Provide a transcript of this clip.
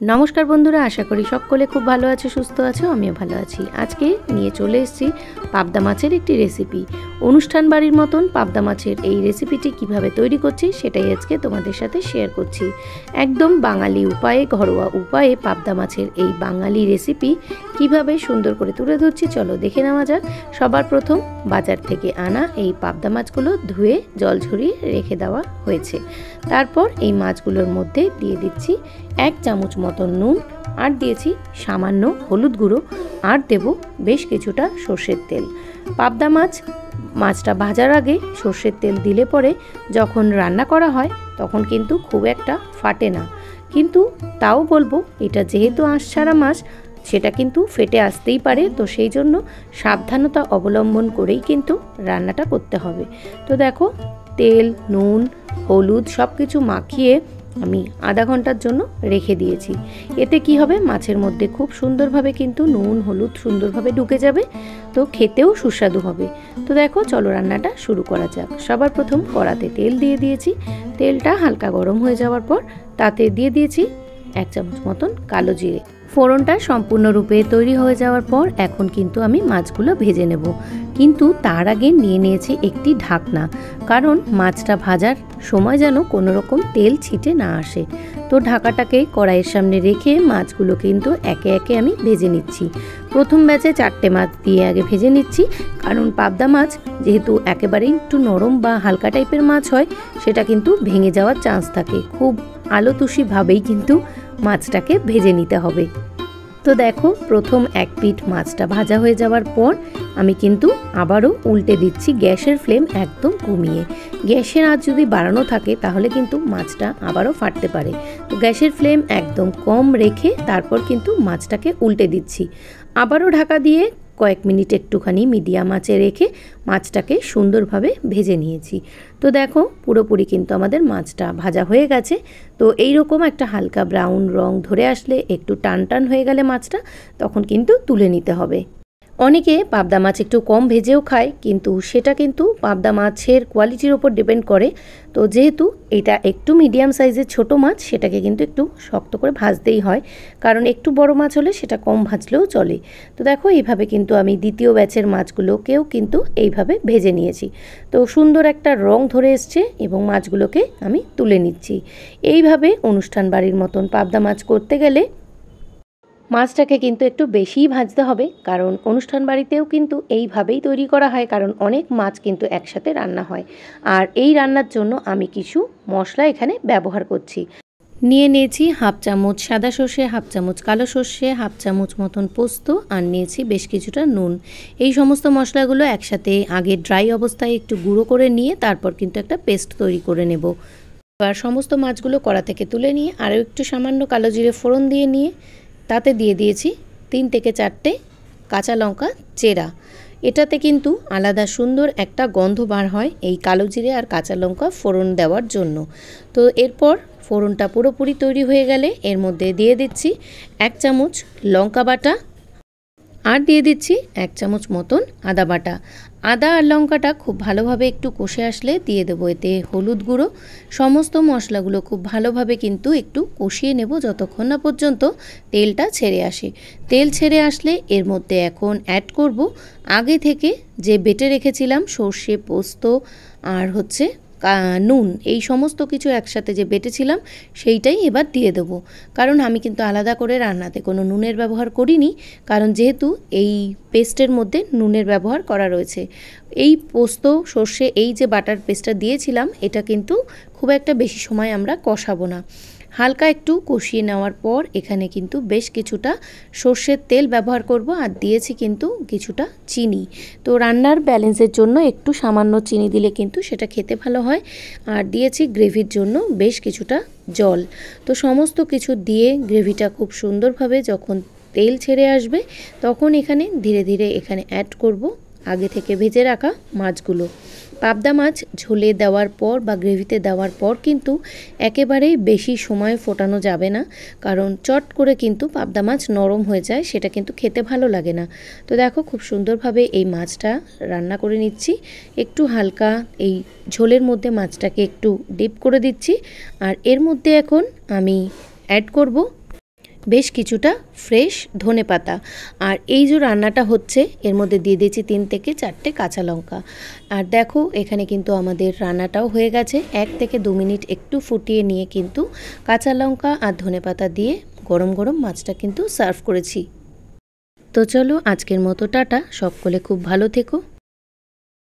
नमस्कार बंधुरा आशा करी सकले खूब भालो आछो सुस्थ आछो आमिओ भालो आछि। आजके निये चले एसेछि पाबदा माछेर एकटी रेसिपि। अनुष्ठान बाड़ीर मतन पाबदा माछेर एई रेसिपिटी किभाबे तैरी करछि सेटाई आजके तोमादेर साथे शेयर करछि। एकदम बांगाली उपाये घरोया उपाये पाबदा माछेर एई बांगाली रेसिपि किभाबे सुंदर करे तुले धरछि चलो देखे नेওয়া যাক। सबार प्रथम बाजार थेके आना एई पाबदा माछगुलो धुए जल झरिये रेखे देওয়া হয়েছে। তারপর এই মাছগুলোর মধ্যে দিয়ে দিচ্ছি 1 চামচ মতন নুন আর দিয়েছি সামান্য হলুদ গুঁড়ো আর দেব বেশ কিছুটা সরষের তেল। পাবদা মাছটা ভাজার আগে সরষের তেল দিলে পরে যখন রান্না করা হয় তখন কিন্তু খুব একটা ফাটে না, কিন্তু তাও বলবো এটা যেহেতু আঁশ ছাড়া মাছ সেটা কিন্তু ফেটে আসতেই পারে, তো সেই জন্য সাবধানতা অবলম্বন করেই কিন্তু রান্নাটা করতে হবে। তো দেখো তেল নুন হলুদ সব কিছু মাখিয়ে আমি আধা ঘন্টার জন্য রেখে দিয়েছি। এতে কি হবে মাছের মধ্যে খুব সুন্দরভাবে কিন্তু নুন হলুদ সুন্দরভাবে ঢুকে যাবে, তো খেতেও সুস্বাদু হবে। তো দেখো চলো রান্নাটা শুরু করা যাক। সবার প্রথম কড়াতে তেল দিয়ে দিয়েছি। তেলটা হালকা গরম হয়ে যাওয়ার পর তাতে দিয়ে দিয়েছি 1 চামচ মতন কালো জিরে। ফোড়নটা সম্পূর্ণরূপে তৈরি হয়ে যাওয়ার পর এখন কিন্তু আমি মাছগুলো ভেজে নেব, কিন্তু তার আগে নিয়ে নিয়েছি একটি ঢাকনা, কারণ মাছটা ভাজার সময় যেন কোনো রকম তেল ছিটে না আসে। তো ঢাকাটাকে কড়াইয়ের সামনে রেখে মাছগুলো কিন্তু একে একে আমি ভেজে নিচ্ছি। প্রথম ব্যাচে 4টে মাছ দিয়ে আগে ভেজে নিচ্ছি, কারণ পাবদা মাছ যেহেতু একেবারেই একটু নরম বা হালকা টাইপের মাছ হয় সেটা কিন্তু ভেঙে যাওয়ার চান্স থাকে। খুব আলতোষিভাবেই কিন্তু মাছটাকে ভেজে নিতে হবে। তো দেখো প্রথম এক পিঠ মাছটা ভাজা হয়ে যাওয়ার পর আমি কিন্তু আবারও উল্টে দিচ্ছি, গ্যাসের ফ্লেম একদম কমিয়ে। গ্যাসের আঁচ যদি বাড়ানো থাকে তাহলে কিন্তু মাছটা আবারও ফাটতে পারে, তো গ্যাসের ফ্লেম একদম কম রেখে তারপর কিন্তু মাছটাকে উল্টে দিচ্ছি। আবারও ঢাকা দিয়ে কয়েক মিনিট একটুখানি মিডিয়াম আঁচে রেখে মাছটাকে সুন্দরভাবে ভেজে নিয়েছি। তো দেখো পুরোপুরি কিন্তু আমাদের মাছটা ভাজা হয়ে গেছে। তো এই রকম একটা হালকা ব্রাউন রং ধরে আসলে একটু টান টান হয়ে গেলে মাছটা তখন কিন্তু তুলে নিতে হবে। অনেকে পাবদা মাছ একটু কম ভেজেও খায়, কিন্তু সেটা কিন্তু পাবদা মাছের কোয়ালিটির ওপর ডিপেন্ড করে। তো যেহেতু এটা একটু মিডিয়াম সাইজের ছোট মাছ সেটাকে কিন্তু একটু শক্ত করে ভাজতেই হয়, কারণ একটু বড় মাছ হলে সেটা কম ভাজলেও চলে। তো দেখো এইভাবে কিন্তু আমি দ্বিতীয় ব্যাচের মাছগুলোকেও কিন্তু এইভাবে ভেজে নিয়েছি। তো সুন্দর একটা রং ধরে এসছে এবং মাছগুলোকে আমি তুলে নিচ্ছি। এইভাবে অনুষ্ঠান বাড়ির মতন পাবদা মাছ করতে গেলে মাছটাকে কিন্তু একটু বেশিই ভাজতে হবে, কারণ অনুষ্ঠান বাড়িতেও কিন্তু এইভাবেই তৈরি করা হয়, কারণ অনেক মাছ কিন্তু একসাথে রান্না হয়। আর এই রান্নার জন্য আমি কিছু মশলা এখানে ব্যবহার করছি। নিয়ে নিয়েছি 1/2 চামচ সাদা সর্ষে, 1/2 চামচ কালো সর্ষে, 1/2 চামচ মতন পোস্ত আর নিয়েছি বেশ কিছুটা নুন। এই সমস্ত মশলাগুলো একসাথে আগে ড্রাই অবস্থায় একটু গুঁড়ো করে নিয়ে তারপর কিন্তু একটা পেস্ট তৈরি করে নেব। এবার সমস্ত মাছগুলো কড়া থেকে তুলে নিয়ে আরও একটু সামান্য কালো জিরে ফোড়ন দিয়ে নিয়ে তাতে দিয়ে দিয়েছি 3 থেকে 4টে কাঁচা লঙ্কা চেরা। এটাতে কিন্তু আলাদা সুন্দর একটা গন্ধ বার হয় এই কালো জিরে আর কাঁচা লঙ্কা ফোড়ন দেওয়ার জন্য। তো এরপর ফোড়নটা পুরোপুরি তৈরি হয়ে গেলে এর মধ্যে দিয়ে দিচ্ছি 1 চামচ লঙ্কা বাটা আর দিয়ে দিচ্ছি 1 চামচ মতন আদা বাটা। আদা আর লঙ্কাটা খুব ভালোভাবে একটু কষে আসলে দিয়ে দেবো এতে হলুদ গুঁড়ো। সমস্ত মশলাগুলো খুব ভালোভাবে কিন্তু একটু কষিয়ে নেব যতক্ষণ না পর্যন্ত তেলটা ছেড়ে আসে। তেল ছেড়ে আসলে এর মধ্যে এখন অ্যাড করব আগে থেকে যে বেটে রেখেছিলাম সর্ষে পোস্ত আর নুন, এই সমস্ত কিছু একসাথে যে বেটেছিলাম সেইটাই এবার দিয়ে দেবো। কারণ আমি কিন্তু আলাদা করে রান্নাতে কোনো নুনের ব্যবহার করিনি, কারণ যেহেতু এই পেস্টের মধ্যে নুনের ব্যবহার করা রয়েছে। এই পোস্ত সর্ষে এই যে বাটার পেস্টটা দিয়েছিলাম এটা কিন্তু খুব একটা বেশি সময় আমরা কষাবো না। হালকা একটু কষিয়ে নেওয়ার পর এখানে কিন্তু বেশ কিছুটা সর্ষের তেল ব্যবহার করব আর দিয়েছি কিন্তু কিছুটা চিনি। তো রান্নার ব্যালেন্সের জন্য একটু সামান্য চিনি দিলে কিন্তু সেটা খেতে ভালো হয়। আর দিয়েছি গ্রেভির জন্য বেশ কিছুটা জল। তো সমস্ত কিছু দিয়ে গ্রেভিটা খুব সুন্দরভাবে যখন তেল ছেড়ে আসবে তখন এখানে ধীরে ধীরে এখানে অ্যাড করব আগে থেকে ভেজে রাখা মাছগুলো। পাবদা মাছ ঝোলে দেওয়ার পর বা গ্রেভিতে দেওয়ার পর কিন্তু একেবারেই বেশি সময় ফোটানো যাবে না, কারণ চট করে কিন্তু পাবদা মাছ নরম হয়ে যায়, সেটা কিন্তু খেতে ভালো লাগে না। তো দেখো খুব সুন্দরভাবে এই মাছটা রান্না করে নিচ্ছি। একটু হালকা এই ঝোলের মধ্যে মাছটাকে একটু ডিপ করে দিচ্ছি আর এর মধ্যে এখন আমি অ্যাড করব বেশ কিছুটা ফ্রেশ ধনেপাতা। আর এই যে রান্নাটা হচ্ছে এর মধ্যে দিয়ে দিয়েছি 3 থেকে 4টে কাঁচা লঙ্কা। আর দেখো এখানে কিন্তু আমাদের রান্নাটাও হয়ে গেছে। 1 থেকে 2 মিনিট একটু ফুটিয়ে নিয়ে কিন্তু কাঁচা লঙ্কা আর ধনেপাতা দিয়ে গরম গরম মাছটা কিন্তু সার্ভ করেছি। তো চলো আজকের মতো টাটা, সকলে খুব ভালো থেকো।